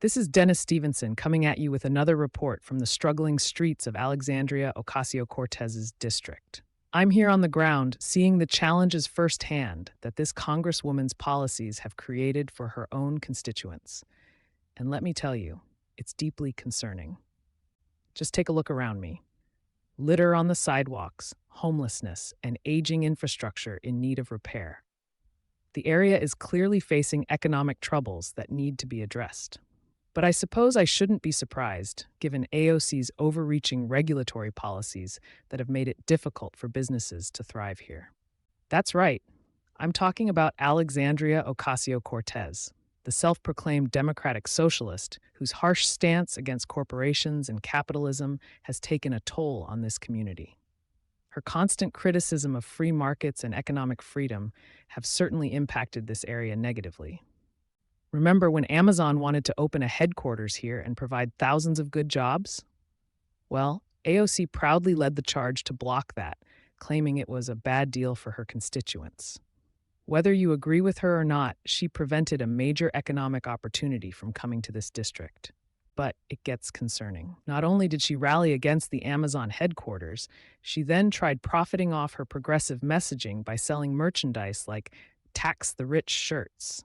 This is Dennis Stevenson coming at you with another report from the struggling streets of Alexandria Ocasio-Cortez's district. I'm here on the ground seeing the challenges firsthand that this Congresswoman's policies have created for her own constituents. And let me tell you, it's deeply concerning. Just take a look around me. Litter on the sidewalks, homelessness, and aging infrastructure in need of repair. The area is clearly facing economic troubles that need to be addressed. But I suppose I shouldn't be surprised, given AOC's overreaching regulatory policies that have made it difficult for businesses to thrive here. That's right. I'm talking about Alexandria Ocasio-Cortez, the self-proclaimed democratic socialist whose harsh stance against corporations and capitalism has taken a toll on this community. Her constant criticism of free markets and economic freedom have certainly impacted this area negatively. Remember when Amazon wanted to open a headquarters here and provide thousands of good jobs? Well, AOC proudly led the charge to block that, claiming it was a bad deal for her constituents. Whether you agree with her or not, she prevented a major economic opportunity from coming to this district. But it gets concerning. Not only did she rally against the Amazon headquarters, she then tried profiting off her progressive messaging by selling merchandise like tax the rich shirts.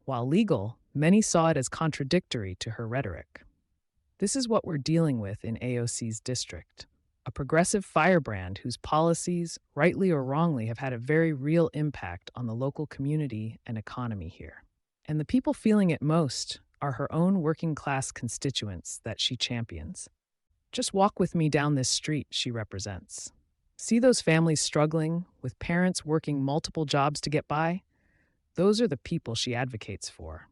While legal, many saw it as contradictory to her rhetoric. This is what we're dealing with in AOC's district. A progressive firebrand whose policies, rightly or wrongly, have had a very real impact on the local community and economy here. And the people feeling it most are her own working-class constituents that she champions. Just walk with me down this street she represents. See those families struggling, with parents working multiple jobs to get by? Those are the people she advocates for.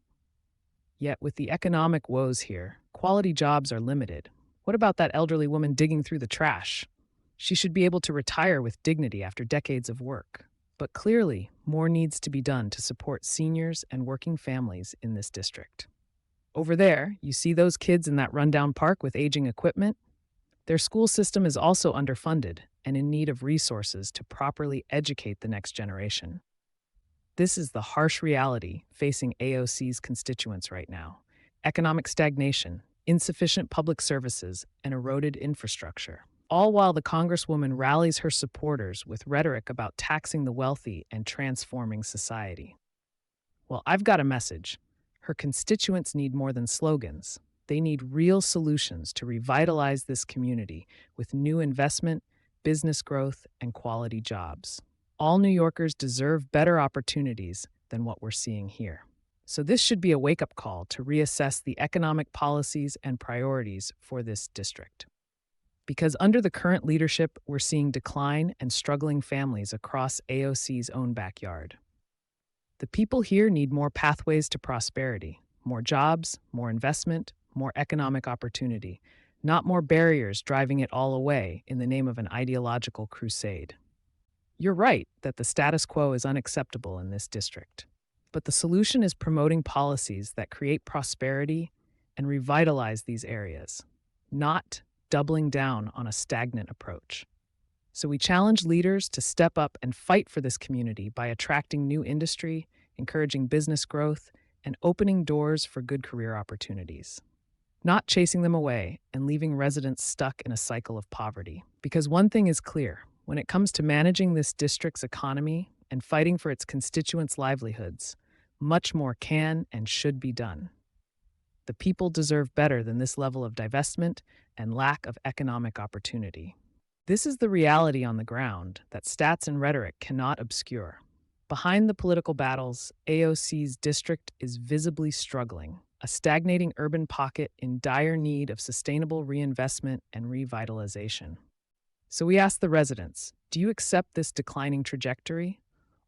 Yet with the economic woes here, quality jobs are limited. What about that elderly woman digging through the trash? She should be able to retire with dignity after decades of work. But clearly, more needs to be done to support seniors and working families in this district. Over there, you see those kids in that rundown park with aging equipment? Their school system is also underfunded and in need of resources to properly educate the next generation. This is the harsh reality facing AOC's constituents right now. Economic stagnation, insufficient public services, and eroded infrastructure. All while the Congresswoman rallies her supporters with rhetoric about taxing the wealthy and transforming society. Well, I've got a message. Her constituents need more than slogans. They need real solutions to revitalize this community with new investment, business growth, and quality jobs. All New Yorkers deserve better opportunities than what we're seeing here. So this should be a wake-up call to reassess the economic policies and priorities for this district. Because under the current leadership, we're seeing decline and struggling families across AOC's own backyard. The people here need more pathways to prosperity, more jobs, more investment, more economic opportunity, not more barriers driving it all away in the name of an ideological crusade. You're right that the status quo is unacceptable in this district. But the solution is promoting policies that create prosperity and revitalize these areas, not doubling down on a stagnant approach. So we challenge leaders to step up and fight for this community by attracting new industry, encouraging business growth, and opening doors for good career opportunities. Not chasing them away and leaving residents stuck in a cycle of poverty. Because one thing is clear, when it comes to managing this district's economy and fighting for its constituents' livelihoods, much more can and should be done. The people deserve better than this level of divestment and lack of economic opportunity. This is the reality on the ground that stats and rhetoric cannot obscure. Behind the political battles, AOC's district is visibly struggling, a stagnating urban pocket in dire need of sustainable reinvestment and revitalization. So we ask the residents, do you accept this declining trajectory?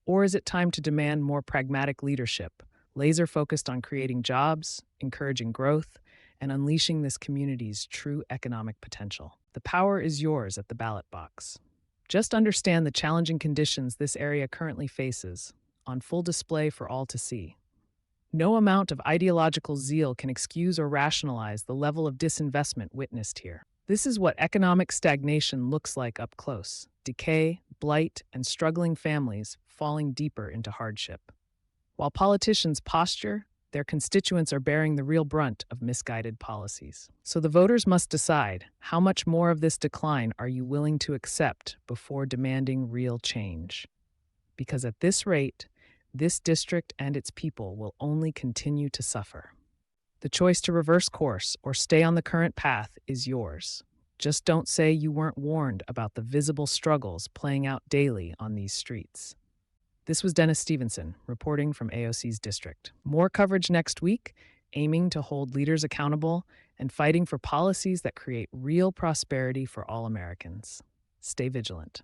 Or is it time to demand more pragmatic leadership, laser-focused on creating jobs, encouraging growth, and unleashing this community's true economic potential? The power is yours at the ballot box. Just understand the challenging conditions this area currently faces, on full display for all to see. No amount of ideological zeal can excuse or rationalize the level of disinvestment witnessed here. This is what economic stagnation looks like up close: decay, blight, and struggling families falling deeper into hardship. While politicians posture, Their constituents are bearing the real brunt of misguided policies. So the voters must decide, how much more of this decline are you willing to accept before demanding real change? Because at this rate, this district and its people will only continue to suffer. The choice to reverse course or stay on the current path is yours. Just don't say you weren't warned about the visible struggles playing out daily on these streets. This was Dennis Stevenson, reporting from AOC's district. More coverage next week, aiming to hold leaders accountable and fighting for policies that create real prosperity for all Americans. Stay vigilant.